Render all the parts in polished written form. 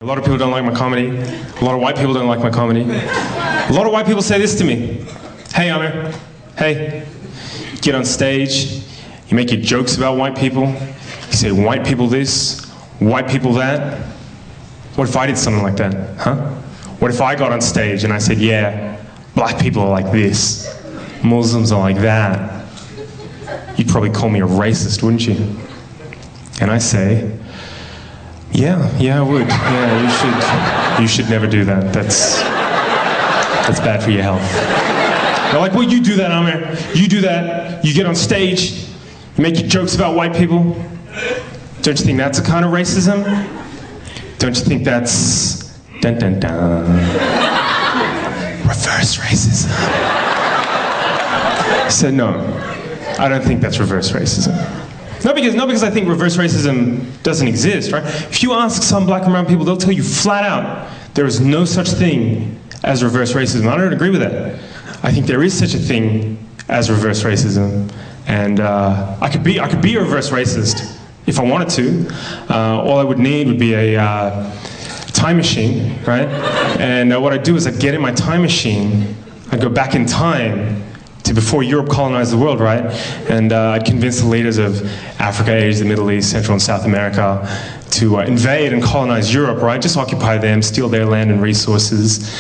A lot of people don't like my comedy. A lot of white people don't like my comedy. A lot of white people say this to me. Hey, Aamer. Hey. You get on stage, you make your jokes about white people. You say white people this, white people that. What if I did something like that, huh? What if I got on stage and I said, yeah, black people are like this, Muslims are like that. You'd probably call me a racist, wouldn't you? And I say, yeah, I would. Yeah, you should never do that. That's bad for your health. They're like, well, you do that, Aamer. You do that. You get on stage, you make your jokes about white people. Don't you think that's a kind of racism? Don't you think that's dun dun dun reverse racism? I said, no, I don't think that's reverse racism. Not because I think reverse racism doesn't exist, right? If you ask some black and brown people, they'll tell you flat out, there is no such thing as reverse racism. I don't agree with that. I think there is such a thing as reverse racism. And I could be a reverse racist if I wanted to. All I would need would be a time machine, right? And what I'd do is I'd get in my time machine, I'd go back in time to before Europe colonized the world, right? And I'd convince the leaders of Africa, Asia, the Middle East, Central and South America to invade and colonize Europe, right? Just occupy them, steal their land and resources,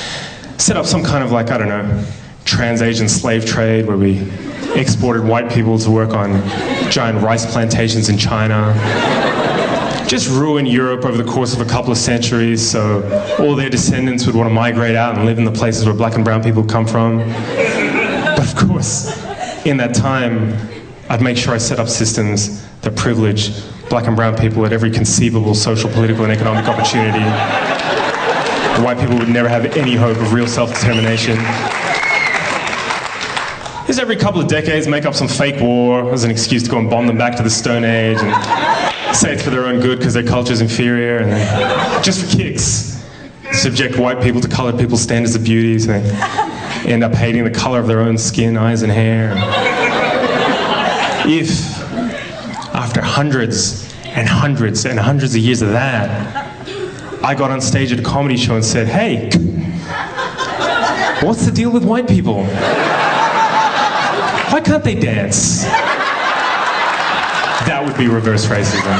set up some kind of, like, I don't know, trans-Asian slave trade where we exported white people to work on giant rice plantations in China. Just ruin Europe over the course of a couple of centuries so all their descendants would want to migrate out and live in the places where black and brown people come from. But of course, in that time, I'd make sure I set up systems that privilege black and brown people at every conceivable social, political, and economic opportunity. The white people would never have any hope of real self-determination. Just every couple of decades, make up some fake war as an excuse to go and bomb them back to the Stone Age and say it's for their own good because their culture's inferior, and then, just for kicks, subject white people to colored people's standards of beauty, so they end up hating the color of their own skin, eyes, and hair. If, after hundreds and hundreds and hundreds of years of that, I got on stage at a comedy show and said, hey, what's the deal with white people? Why can't they dance? That would be reverse racism.